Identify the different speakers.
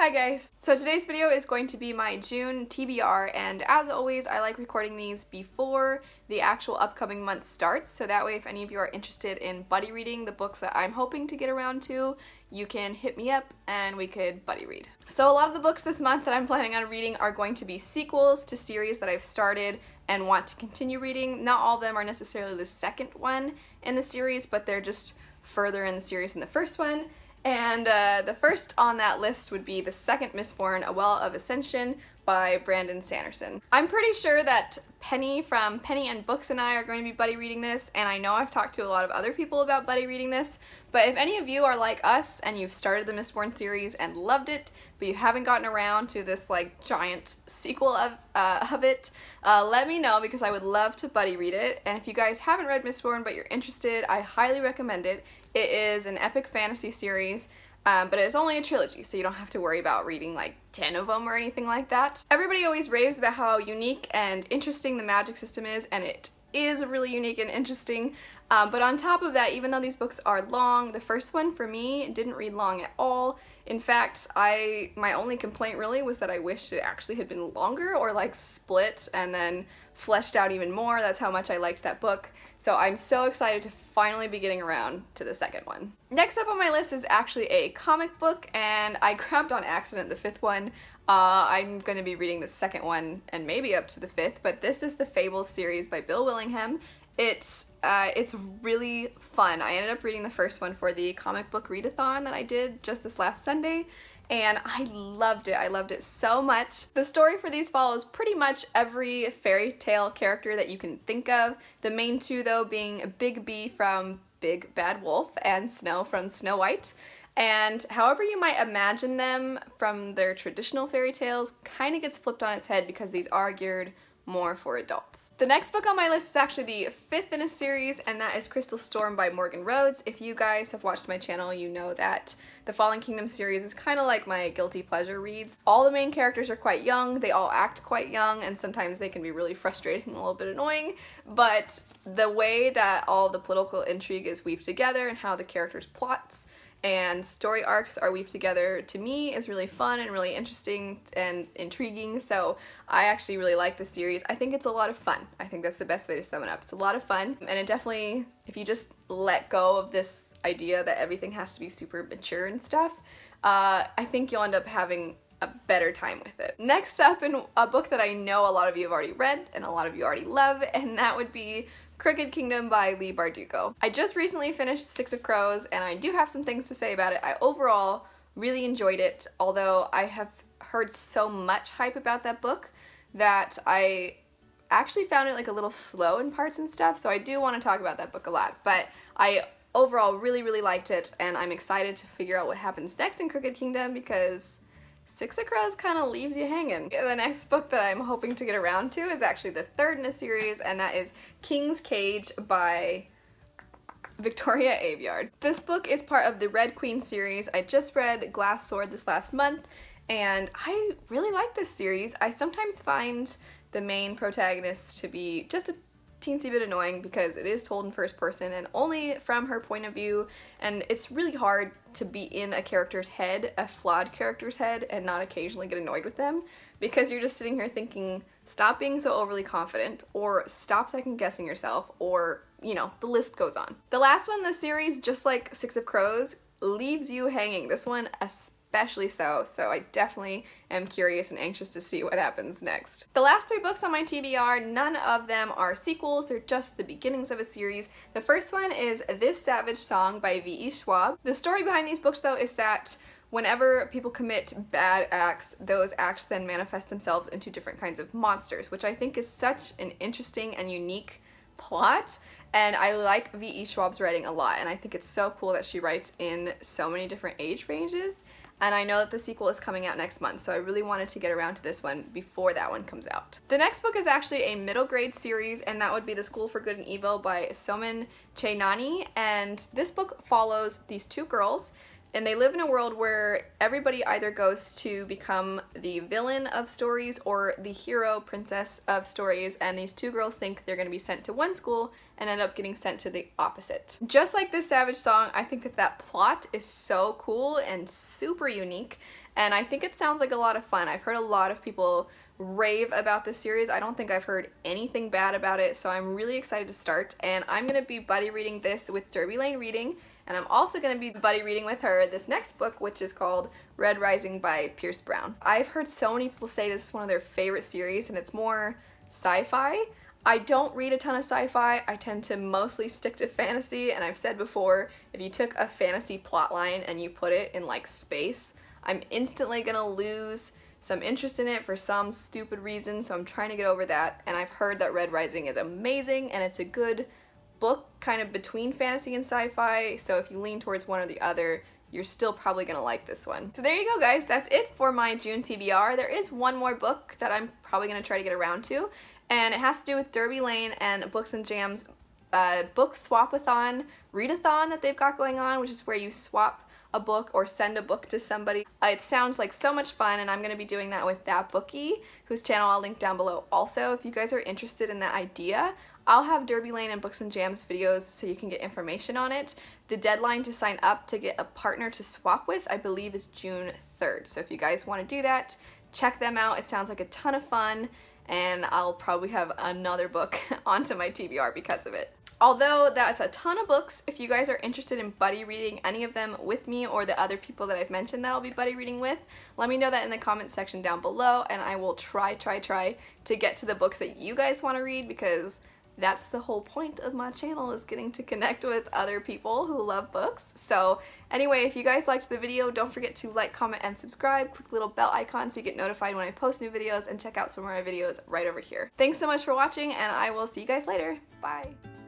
Speaker 1: Hi guys! So today's video is going to be my June TBR, and as always I like recording these before the actual upcoming month starts, so that way if any of you are interested in buddy reading the books that I'm hoping to get around to, you can hit me up and we could buddy read. So a lot of the books this month that I'm planning on reading are going to be sequels to series that I've started and want to continue reading. Not all of them are necessarily the second one in the series, but they're just further in the series than the first one. And the first on that list would be the second Mistborn, A Well of Ascension by Brandon Sanderson. I'm pretty sure that Penny from Penny and Books and I are going to be buddy reading this, and I know I've talked to a lot of other people about buddy reading this, but if any of you are like us and you've started the Mistborn series and loved it, but you haven't gotten around to this like giant sequel of it, let me know because I would love to buddy read it. And if you guys haven't read Mistborn but you're interested, I highly recommend it. It is an epic fantasy series, but it's only a trilogy, so you don't have to worry about reading like 10 of them or anything like that. Everybody always raves about how unique and interesting the magic system is, and it is really unique and interesting. But on top of that, even though these books are long, the first one for me didn't read long at all. In fact, my only complaint really was that I wished it actually had been longer or like split and then fleshed out even more. That's how much I liked that book. So I'm so excited to finally be getting around to the second one. Next up on my list is actually a comic book, and I grabbed on accident the fifth one. I'm going to be reading the second one and maybe up to the fifth, but this is the Fables series by Bill Willingham. It's really fun. I ended up reading the first one for the comic book readathon that I did just this last Sunday, and I loved it. I loved it so much. The story for these follows pretty much every fairy tale character that you can think of. The main two though being Big B from Big Bad Wolf and Snow from Snow White. And however you might imagine them from their traditional fairy tales kind of gets flipped on its head because these are geared more for adults. The next book on my list is actually the fifth in a series, and that is Crystal Storm by Morgan Rhodes. If you guys have watched my channel, you know that the Fallen Kingdom series is kind of like my guilty pleasure reads. All the main characters are quite young, they all act quite young, and sometimes they can be really frustrating and a little bit annoying, but the way that all the political intrigue is weaved together and how the characters' plots and story arcs are weaved together, to me, is really fun and really interesting and intriguing, so I actually really like this series. I think it's a lot of fun. I think that's the best way to sum it up. It's a lot of fun, and it definitely, if you just let go of this idea that everything has to be super mature and stuff, I think you'll end up having a better time with it. Next up, in a book that I know a lot of you have already read and a lot of you already love, and that would be Crooked Kingdom by Leigh Bardugo. I just recently finished Six of Crows, and I do have some things to say about it. I overall really enjoyed it, although I have heard so much hype about that book that I actually found it like a little slow in parts and stuff, so I do want to talk about that book a lot. But I overall really liked it, and I'm excited to figure out what happens next in Crooked Kingdom because Six of Crows kind of leaves you hanging. The next book that I'm hoping to get around to is actually the third in a series, and that is King's Cage by Victoria Aveyard. This book is part of the Red Queen series. I just read Glass Sword this last month, and I really like this series. I sometimes find the main protagonist to be just a teensy bit annoying because it is told in first person and only from her point of view, and it's really hard to be in a character's head, a flawed character's head, and not occasionally get annoyed with them because you're just sitting here thinking, stop being so overly confident, or stop second guessing yourself, or, you know, the list goes on. The last one in the series, just like Six of Crows, leaves you hanging. This one especially so I definitely am curious and anxious to see what happens next. The last three books on my TBR, none of them are sequels, they're just the beginnings of a series. The first one is This Savage Song by V.E. Schwab. The story behind these books though is that whenever people commit bad acts, those acts then manifest themselves into different kinds of monsters, which I think is such an interesting and unique plot, and I like V.E. Schwab's writing a lot, and I think it's so cool that she writes in so many different age ranges. And I know that the sequel is coming out next month, so I really wanted to get around to this one before that one comes out. The next book is actually a middle grade series, and that would be The School for Good and Evil by Soman Chainani, and this book follows these two girls, and they live in a world where everybody either goes to become the villain of stories or the hero princess of stories, and these two girls think they're going to be sent to one school and end up getting sent to the opposite. Just like This Savage Song, I think that plot is so cool and super unique, and I think it sounds like a lot of fun. I've heard a lot of people rave about this series. I don't think I've heard anything bad about it, so I'm really excited to start, and I'm going to be buddy reading this with Derby Lane Reading, and I'm also going to be buddy reading with her this next book, which is called Red Rising by Pierce Brown. I've heard so many people say this is one of their favorite series, and it's more sci-fi. I don't read a ton of sci-fi. I tend to mostly stick to fantasy, and I've said before, if you took a fantasy plotline and you put it in like space, I'm instantly gonna lose some interest in it for some stupid reason, so I'm trying to get over that. And I've heard that Red Rising is amazing, and it's a good book kind of between fantasy and sci-fi, so if you lean towards one or the other, you're still probably gonna like this one. So there you go, guys. That's it for my June TBR. There is one more book that I'm probably gonna try to get around to, and it has to do with Derby Lane and Books and Jams book Swapathon, readathon that they've got going on, which is where you swap a book or send a book to somebody. It sounds like so much fun, and I'm going to be doing that with That Bookie, whose channel I'll link down below also. If you guys are interested in that idea, I'll have Derby Lane and Books and Jams videos so you can get information on it. The deadline to sign up to get a partner to swap with, I believe, is June 3rd. So if you guys want to do that, check them out. It sounds like a ton of fun, and I'll probably have another book onto my TBR because of it. Although that's a ton of books, if you guys are interested in buddy reading any of them with me or the other people that I've mentioned that I'll be buddy reading with, let me know that in the comments section down below, and I will try to get to the books that you guys want to read, because that's the whole point of my channel, is getting to connect with other people who love books. So anyway, if you guys liked the video, don't forget to like, comment, and subscribe. Click the little bell icon so you get notified when I post new videos, and check out some of my videos right over here. Thanks so much for watching, and I will see you guys later. Bye!